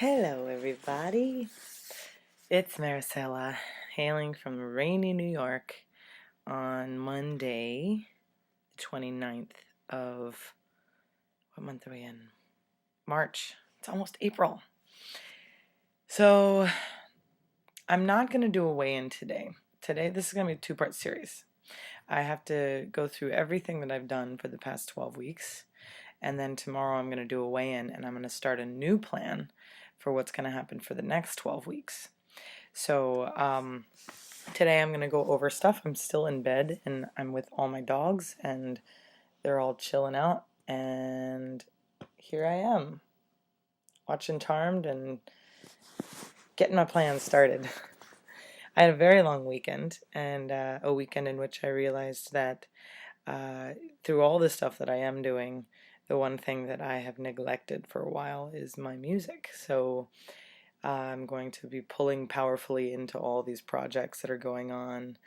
Hello, everybody. It's Marisela, hailing from rainy New York on Monday, the 29th of, what month are we in? March. It's almost April. So, I'm not going to do a weigh-in today. This is going to be a two-part series. I have to go through everything that I've done for the past 12 weeks. And then tomorrow I'm going to do a weigh-in and I'm going to start a new plan for what's going to happen for the next 12 weeks. So today I'm going to go over stuff. I'm still in bed and I'm with all my dogs and they're all chilling out. And here I am, watching Charmed and getting my plans started. I had a very long weekend and a weekend in which I realized that through all the stuff that I am doing, the one thing that I have neglected for a while is my music. So I'm going to be pulling powerfully into all these projects that are going on,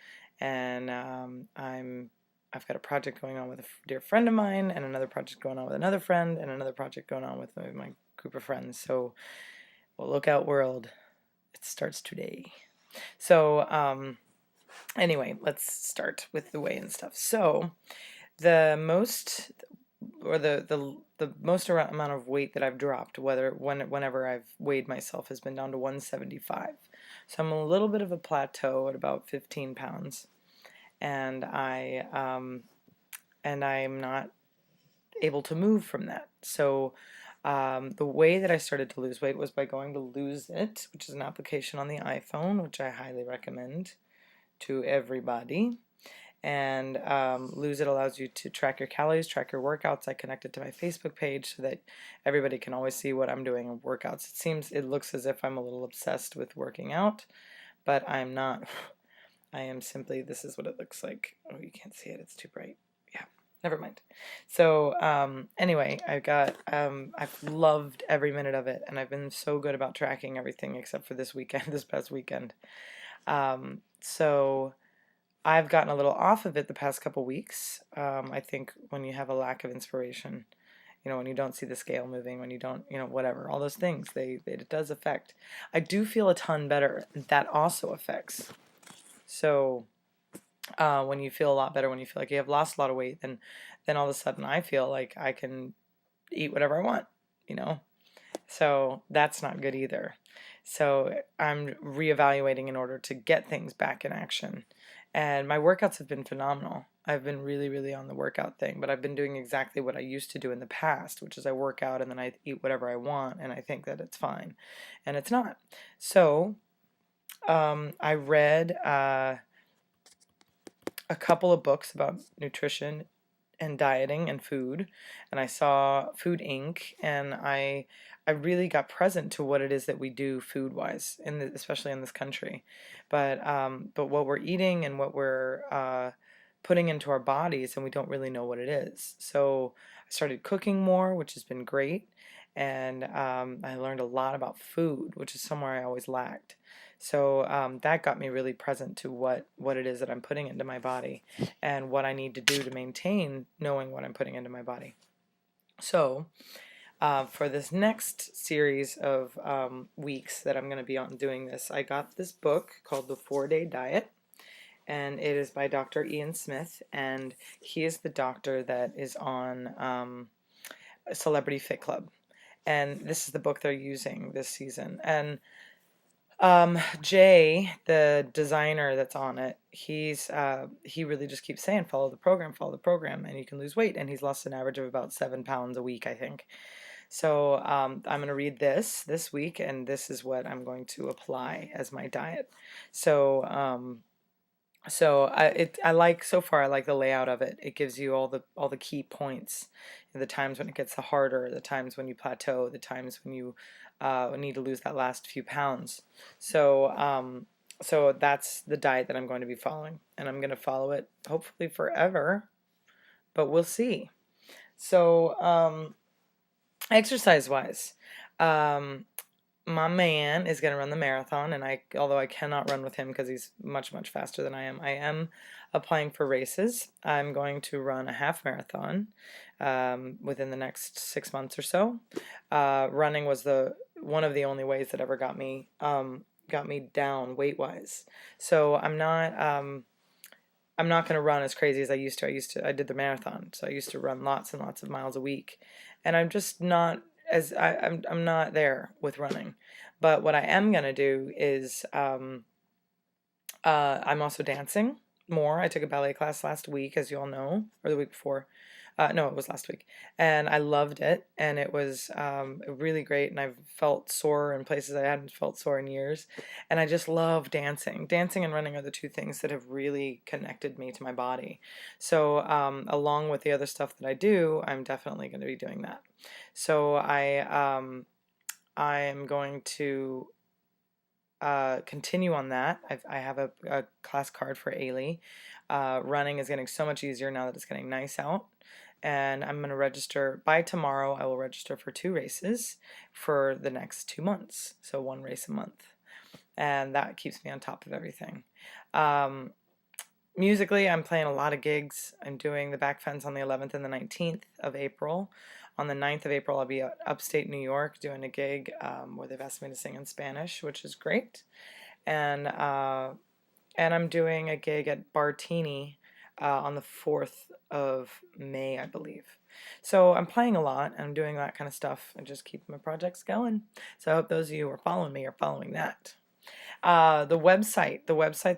and I've got a project going on with a dear friend of mine, and another project going on with another friend, and another project going on with my group of friends. So, well, look out, world! It starts today. So, anyway, let's start with the weigh-in stuff. So, the most amount of weight that I've dropped, whenever I've weighed myself, has been down to 175. So I'm a little bit of a plateau at about 15 pounds, and I'm not able to move from that. So the way that I started to lose weight was by going to Lose It, which is an application on the iPhone, which I highly recommend to everybody. And Lose It allows you to track your calories, track your workouts. I connect it to my Facebook page so that everybody can always see what I'm doing in workouts. It looks as if I'm a little obsessed with working out, but I'm not. I am simply, this is what it looks like. Oh, you can't see it, it's too bright. Yeah, never mind. So anyway, I've loved every minute of it, and I've been so good about tracking everything except for this weekend, this past weekend. So I've gotten a little off of it the past couple weeks. I think when you have a lack of inspiration, when you don't see the scale moving, when you don't, whatever, all those things, it does affect. I do feel a ton better. That also affects. So when you feel a lot better, when you feel like you have lost a lot of weight, then all of a sudden I feel like I can eat whatever I want, So that's not good either. So I'm reevaluating in order to get things back in action. And my workouts have been phenomenal. I've been really, really on the workout thing, but I've been doing exactly what I used to do in the past, which is I work out and then I eat whatever I want, and I think that it's fine. And it's not. So I read a couple of books about nutrition and dieting and food, and I saw Food Inc. and I really got present to what it is that we do food wise, especially in this country, but what we're eating and what we're putting into our bodies, and we don't really know what it is. So I started cooking more, which has been great, and I learned a lot about food, which is somewhere I always lacked. So that got me really present to what it is that I'm putting into my body and what I need to do to maintain knowing what I'm putting into my body. So for this next series of weeks that I'm going to be on doing this, I got this book called The 4-Day Diet, and it is by Dr. Ian Smith, and he is the doctor that is on Celebrity Fit Club. And this is the book they're using this season. And Jay, the designer that's on it, he really just keeps saying, follow the program, and you can lose weight. And he's lost an average of about 7 pounds a week, I think. So I'm going to read this week, and this is what I'm going to apply as my diet. So I like, so far I like the layout of it. It gives you all the key points, the times when it gets harder, the times when you plateau, the times when you need to lose that last few pounds. So so that's the diet that I'm going to be following, and I'm going to follow it hopefully forever, but we'll see. So exercise wise, my man is going to run the marathon, and although I cannot run with him because he's much faster than I am applying for races. I'm going to run a half marathon within the next 6 months or so. Running was one of the only ways that ever got me down weight wise. So I'm not going to run as crazy as I used to. I did the marathon, so I used to run lots and lots of miles a week, and I'm just not I'm not there with running. But what I am going to do is I'm also dancing more. I took a ballet class last week, as you all know, or the week before. No, it was last week. And I loved it. And it was really great. And I've felt sore in places I hadn't felt sore in years. And I just love dancing. Dancing and running are the two things that have really connected me to my body. So, along with the other stuff that I do, I'm definitely going to be doing that. So, I am going to continue on that. I have a class card for Ailey. Running is getting so much easier now that it's getting nice out. And I'm going to register by tomorrow. I will register for 2 races for the next 2 months. So 1 race a month. And that keeps me on top of everything. Musically, I'm playing a lot of gigs. I'm doing the Back Fence on the 11th and the 19th of April. On the 9th of April, I'll be at upstate New York doing a gig where they've asked me to sing in Spanish, which is great. And I'm doing a gig at Bartini on the 4th of May, I believe. So I'm playing a lot, and I'm doing that kind of stuff and just keeping my projects going. So I hope those of you who are following me are following that. The website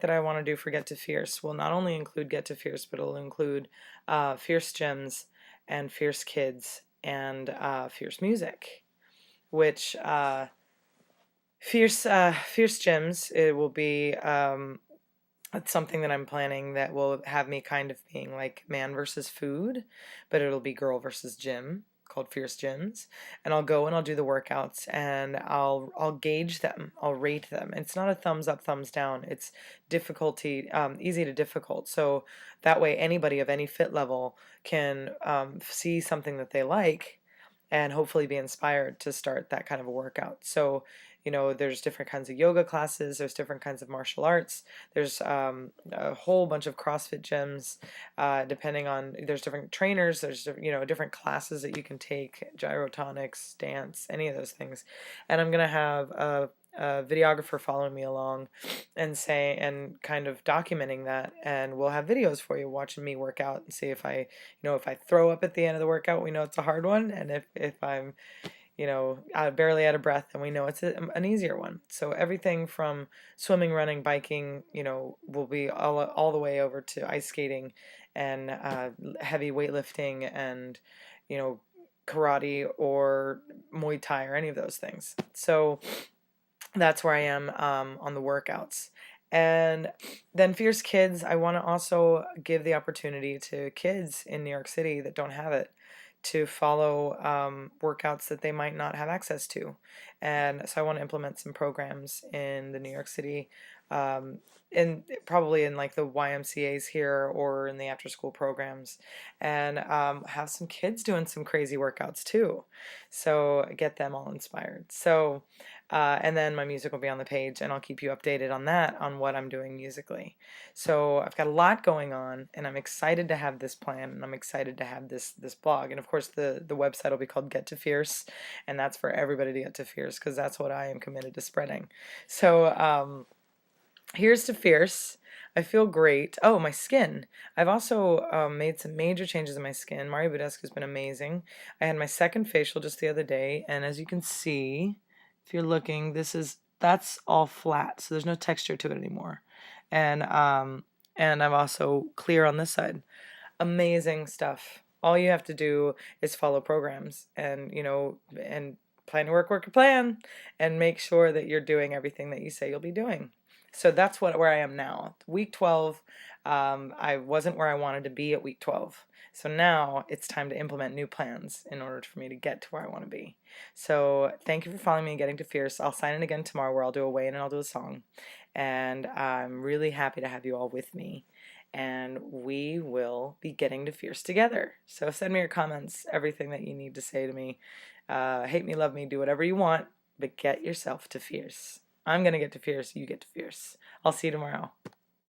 that I want to do for Get to Fierce will not only include Get to Fierce, but it'll include Fierce Gyms and Fierce Kids and Fierce Music, which Fierce Gyms, it will be it's something that I'm planning that will have me kind of being like man versus food, but it'll be girl versus gym, called Fierce Gyms. And I'll go and I'll do the workouts, and I'll gauge them. I'll rate them. It's not a thumbs up, thumbs down. It's difficulty, easy to difficult. So that way anybody of any fit level can see something that they like and hopefully be inspired to start that kind of a workout. So, there's different kinds of yoga classes, there's different kinds of martial arts, there's a whole bunch of CrossFit gyms, depending on, there's different trainers, there's, different classes that you can take, gyrotonics, dance, any of those things. And I'm going to have a videographer following me along and kind of documenting that, and we'll have videos for you watching me work out and see if if I throw up at the end of the workout, we know it's a hard one, and if I'm barely out of breath, and we know it's an easier one. So everything from swimming, running, biking, will be all the way over to ice skating and heavy weightlifting and, karate or Muay Thai or any of those things. So that's where I am on the workouts. And then Fierce Kids, I want to also give the opportunity to kids in New York City that don't have it to follow workouts that they might not have access to. And so I want to implement some programs in the New York City, probably in like the YMCAs here or in the after school programs, and have some kids doing some crazy workouts too. So get them all inspired. So and then my music will be on the page, and I'll keep you updated on that, on what I'm doing musically. So I've got a lot going on, and I'm excited to have this plan, and I'm excited to have this blog. And of course, the website will be called Get to Fierce, and that's for everybody to get to Fierce, because that's what I am committed to spreading. So here's to Fierce. I feel great. Oh, my skin. I've also made some major changes in my skin. Mario Budescu has been amazing. I had my second facial just the other day, and as you can see, if you're looking, that's all flat, so there's no texture to it anymore. And I'm also clear on this side. Amazing stuff. All you have to do is follow programs and plan your work your plan, and make sure that you're doing everything that you say you'll be doing. So that's where I am now. Week 12, I wasn't where I wanted to be at week 12. So now it's time to implement new plans in order for me to get to where I want to be. So thank you for following me and getting to Fierce. I'll sign in again tomorrow, where I'll do a weigh-in and I'll do a song. And I'm really happy to have you all with me. And we will be getting to Fierce together. So send me your comments, everything that you need to say to me. Hate me, love me, do whatever you want, but get yourself to Fierce. I'm going to get to Fierce, you get to Fierce. I'll see you tomorrow.